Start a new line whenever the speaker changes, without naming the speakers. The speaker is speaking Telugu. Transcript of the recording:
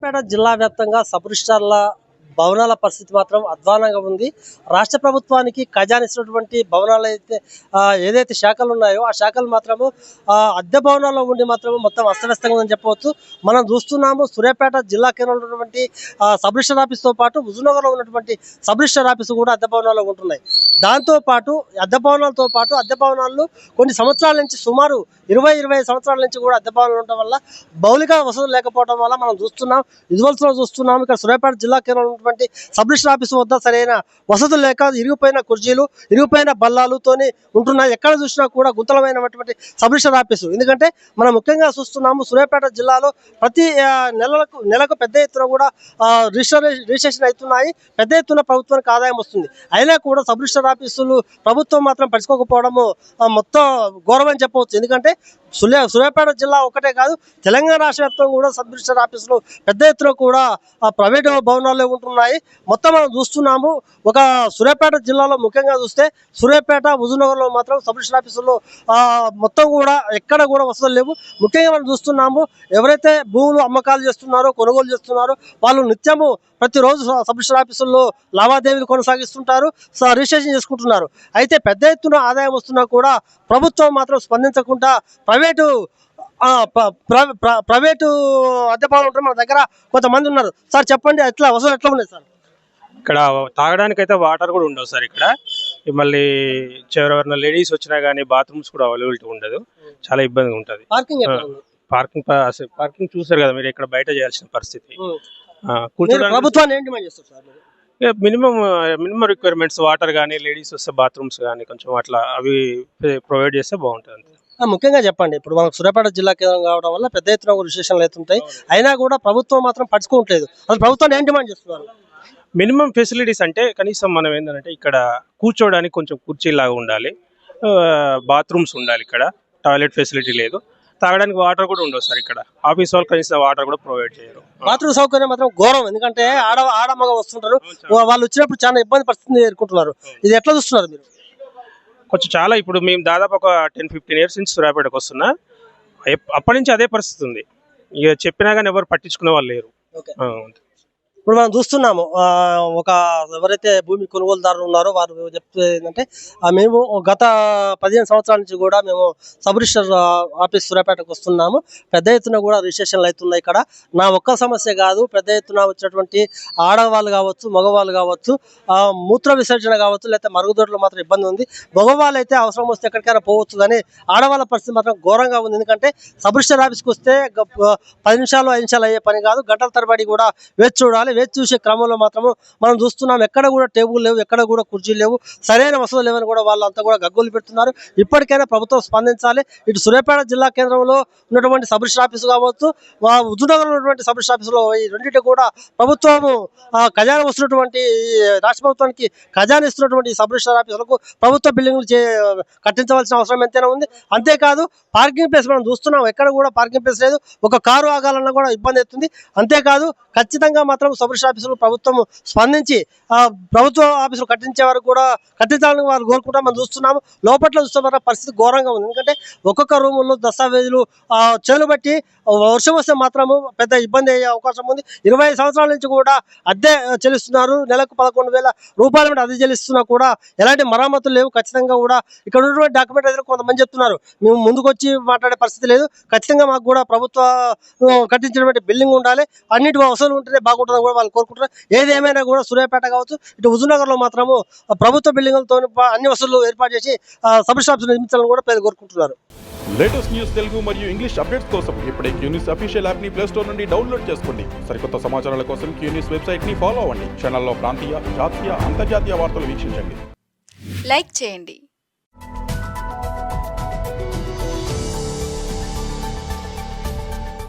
సూర్యాపేట జిల్లా వ్యాప్తంగా సబ్ రిజిస్ట్రార్ల భవనాల పరిస్థితి మాత్రం అధ్వానంగా ఉంది. రాష్ట్ర ప్రభుత్వానికి ఖజానిస్తున్నటువంటి భవనాలు ఏదైతే శాఖలు ఉన్నాయో ఆ శాఖలు మాత్రము అద్దె భవనాల్లో ఉండి మాత్రము మొత్తం అస్తవ్యస్తంగా ఉందని చెప్పవచ్చు. మనం చూస్తున్నాము సూర్యాపేట జిల్లా కేంద్రంలో ఉన్నటువంటి సబ్ రిజిస్టర్ ఆఫీస్తో పాటు హుజూర్నగర్లో ఉన్నటువంటి సబ్ రిజిస్టర్ ఆఫీసు కూడా అద్దె భవనాల్లో ఉంటున్నాయి. దాంతోపాటు అద్దె భవనాలతో పాటు అద్దె భవనాలు కొన్ని సంవత్సరాల నుంచి సుమారు 20 సంవత్సరాల నుంచి కూడా అద్దె భవనాలు ఉండటం వల్ల మౌలిక వసతులు లేకపోవడం వల్ల మనం చూస్తున్నాం. విజువల్స్లో చూస్తున్నాం ఇక్కడ సూర్యాపేట జిల్లా కేంద్రంలో సబ్ రిజిస్టర్ ఆఫీసు వద్ద సరైన వసతులు లేక ఇరిగిపోయిన కుర్చీలు ఇరిగిపోయిన బల్లాలతోనే ఉంటున్నాయి. ఎక్కడ చూసినా కూడా గుంతలమైనటువంటి సబ్ రిజిస్టర్ ఆఫీసు. ఎందుకంటే మనం ముఖ్యంగా చూస్తున్నాము సూర్యాపేట జిల్లాలో ప్రతి నెలకు పెద్ద ఎత్తున కూడా రిజిస్ట్రేషన్ అవుతున్నాయి. పెద్ద ఎత్తున ప్రభుత్వానికి ఆదాయం వస్తుంది. అయినా కూడా సబ్ రిజిస్టర్ ఆఫీసులు ప్రభుత్వం మాత్రం పడుచుకోకపోవడము మొత్తం గౌరవం చెప్పవచ్చు. ఎందుకంటే సూర్యాపేట జిల్లా ఒకటే కాదు తెలంగాణ రాష్ట్ర వ్యాప్తంగా కూడా సబ్ రిజిస్టర్ ఆఫీసులు పెద్ద ఎత్తున కూడా ప్రైవేటు భవనాల్లో ఉంటున్నాయి. మొత్తం మనం చూస్తున్నాము ఒక సూర్యాపేట జిల్లాలో ముఖ్యంగా చూస్తే సూర్యాపేట హుజూర్నగర్లో మాత్రం సబ్ రిజిస్టర్ ఆఫీసుల్లో మొత్తం కూడా ఎక్కడ కూడా వసతులు లేవు. ముఖ్యంగా మనం చూస్తున్నాము ఎవరైతే భూములు అమ్మకాలు చేస్తున్నారో కొనుగోలు చేస్తున్నారో వాళ్ళు నిత్యము ప్రతిరోజు సబ్ రిజిస్టర్ ఆఫీసుల్లో లావాదేవీలు కొనసాగిస్తుంటారు, రిజిస్ట్రేషన్ చేసుకుంటున్నారు. అయితే పెద్ద ఎత్తున ఆదాయం వస్తున్నా కూడా ప్రభుత్వం మాత్రం స్పందించకుండా ప్రైవేటు అద్దె భవనాలు ఉంటారు. మన దగ్గర కొంతమంది ఉన్నారు. సార్ చెప్పండి ఎట్లా వసతులు ఎట్లా ఉన్నాయి సార్?
ఇక్కడ తాగడానికి అయితే వాటర్ కూడా ఉండవు సార్. ఇక్కడ మళ్ళీ ఎవరైనా లేడీస్ వచ్చినా కానీ బాత్రూమ్స్ కూడా అవైలబిలిటీ ఉండదు. చాలా ఇబ్బందిగా ఉంటుంది. పార్కింగ్ చూసారు కదా మీరు, ఇక్కడ బయట చేయాల్సిన పరిస్థితి. మినిమం రిక్వైర్మెంట్స్ వాటర్ కానీ లేడీస్ వస్తే బాత్రూమ్స్ కానీ కొంచెం అట్లా అవి ప్రొవైడ్ చేస్తే బాగుంటుంది.
ముఖ్యంగా చెప్పండి, ఇప్పుడు మనకు సూర్యాపేట జిల్లా కేంద్రం కావడం వల్ల పెద్ద ఎత్తున రిజిస్ట్రేషన్లు అవుతుంటాయి. అయినా కూడా ప్రభుత్వం మాత్రం పడుచుకోవట్లేదు. అసలు ప్రభుత్వాన్ని ఏం డిమాండ్ చేస్తున్నారు?
మినిమం ఫెసిలిటీస్ అంటే కనీసం మనం ఏంటంటే ఇక్కడ కూర్చోవడానికి కొంచెం కుర్చీలాగా ఉండాలి, బాత్రూమ్స్ ఉండాలి, ఇక్కడ టాయిలెట్ ఫెసిలిటీ లేదు, తాగడానికి వాటర్ కూడా ఉండవు సార్. ఇక్కడ ఆఫీస్ వాళ్ళు కనీసం వాటర్ కూడా ప్రొవైడ్ చేయరు.
బాత్రూమ్ సౌకర్యం మాత్రం ఘోరం. ఎందుకంటే ఆడమగ వస్తుంటారు, వాళ్ళు వచ్చినప్పుడు చాలా ఇబ్బంది పరిస్థితిని ఎదుర్కొంటున్నారు. ఇది ఎట్లా చూస్తున్నారు మీరు?
కొంచెం చాలా ఇప్పుడు మేము దాదాపు ఒక 10-15 years నుంచి సూర్యాపేటకు వస్తున్నా. అప్పటి నుంచి అదే పరిస్థితి ఉంది. ఇక చెప్పినా కానీ ఎవరు పట్టించుకునే వాళ్ళు లేరు.
ఇప్పుడు మనం చూస్తున్నాము ఒక ఎవరైతే భూమి కొనుగోలుదారులు ఉన్నారో వారు చెప్తే ఏంటంటే మేము గత 15 సంవత్సరాల నుంచి కూడా మేము సబ్ రిజిస్టర్ ఆఫీస్ సూర్యాపేటకు వస్తున్నాము. పెద్ద ఎత్తున కూడా రిజిస్ట్రేషన్లు అవుతున్నాయి. ఇక్కడ నా ఒక్క సమస్య కాదు, పెద్ద ఎత్తున వచ్చినటువంటి ఆడవాళ్ళు కావచ్చు మగవాళ్ళు కావచ్చు, మూత్ర విసర్జన కావచ్చు, లేకపోతే మరుగుదొడ్లు మాత్రం ఇబ్బంది ఉంది. మగవాళ్ళు అయితే అవసరం వస్తే ఎక్కడికైనా పోవచ్చు, కానీ ఆడవాళ్ళ పరిస్థితి మాత్రం ఘోరంగా ఉంది. ఎందుకంటే సబ్ రిజిస్టర్ ఆఫీస్కి వస్తే 10 నిమిషాలు 5 నిమిషాలు అయ్యే పని కాదు, గంటల తరబడి కూడా వేచి చూడాలి. వేచి చూసే క్రమంలో మాత్రము మనం చూస్తున్నాం ఎక్కడ కూడా టేబుల్ లేవు, ఎక్కడ కూడా కుర్చీలు లేవు, సరైన వసతులు లేవని కూడా వాళ్ళంతా కూడా గగ్గోలు పెడుతున్నారు. ఇప్పటికైనా ప్రభుత్వం స్పందించాలి. ఇటు సూర్యాపేట జిల్లా కేంద్రంలో ఉన్నటువంటి సబ్ రిజిస్టర్ ఆఫీసు కావచ్చు, హుజూర్నగర్లో ఉన్నటువంటి సబ్ రిజిస్టర్ ఆఫీసులో ఈ రెండింటి కూడా ప్రభుత్వము ఖజానా వస్తున్నటువంటి రాష్ట్ర ప్రభుత్వానికి ఖజానా ఇస్తున్నటువంటి సబ్ రిజిస్టర్ ఆఫీసులకు ప్రభుత్వ బిల్డింగ్లు కట్టించవలసిన అవసరం ఎంతైనా ఉంది. అంతేకాదు పార్కింగ్ ప్లేస్ మనం చూస్తున్నాం, ఎక్కడ కూడా పార్కింగ్ ప్లేస్ లేదు. ఒక కారు ఆగాలన్నా కూడా ఇబ్బంది అవుతుంది. అంతేకాదు ఖచ్చితంగా మాత్రం సబ్ రిజిస్టర్ ఆఫీసులు ప్రభుత్వం స్పందించి ప్రభుత్వ ఆఫీసులు కట్టించే వరకు కూడా కట్టించాలని వారు కోరుకుంటాం. మనం చూస్తున్నాము లోపల చూస్తే పరిస్థితి ఘోరంగా ఉంది. ఎందుకంటే ఒక్కొక్క రూముల్లో దస్తావేజులు చేలు బట్టి వర్షం వస్తే మాత్రము పెద్ద ఇబ్బంది అయ్యే అవకాశం ఉంది. 20 సంవత్సరాల నుంచి కూడా అద్దె చెల్లిస్తున్నారు. నెలకు 11,000 రూపాయల మీద అద్దె చెల్లిస్తున్నా కూడా ఎలాంటి మరమ్మతులు లేవు. ఖచ్చితంగా కూడా ఇక్కడ ఉన్నటువంటి డాక్యుమెంట్ అయితే కొంతమంది చెప్తున్నారు మేము ముందుకు వచ్చి మాట్లాడే పరిస్థితి లేదు, ఖచ్చితంగా మాకు కూడా ప్రభుత్వ కట్టించినటువంటి బిల్డింగ్ ఉండాలి, అన్నిటి వసతులు ఉంటేనే బాగుంటుందని కూడా వాళ్ళు కోరుకుంటున్నారు. ఏది ఏమైనా కూడా సూర్యాపేట కావచ్చు ఇటు హుజూర్నగర్లో మాత్రము ప్రభుత్వ బిల్డింగులతో అన్ని వసతులు ఏర్పాటు చేసి సబ్ రిజిస్టర్ ఆఫీస్ నిర్మించాలని కూడా పేరు కోరుకుంటున్నారు.
లేటెస్ట్ న్యూస్ తెలుగు మరియు ఇంగ్లీష్ అప్డేట్స్ కోసం ఇప్పుడే క్యూన్యూస్ అఫీషియల్ యాప్ ని ప్లే స్టోర్ నుండి డౌన్లోడ్ చేసుకోండి. సరికొత్త సమాచారాల కోసం క్యూన్యూస్ వెబ్సైట్ ని ఫాలో అవ్వండి. ఛానల్లో ప్రాంతీయ, జాతీయ, అంతర్జాతీయ వార్తలు వీక్షించండి.
లైక్ చేయండి.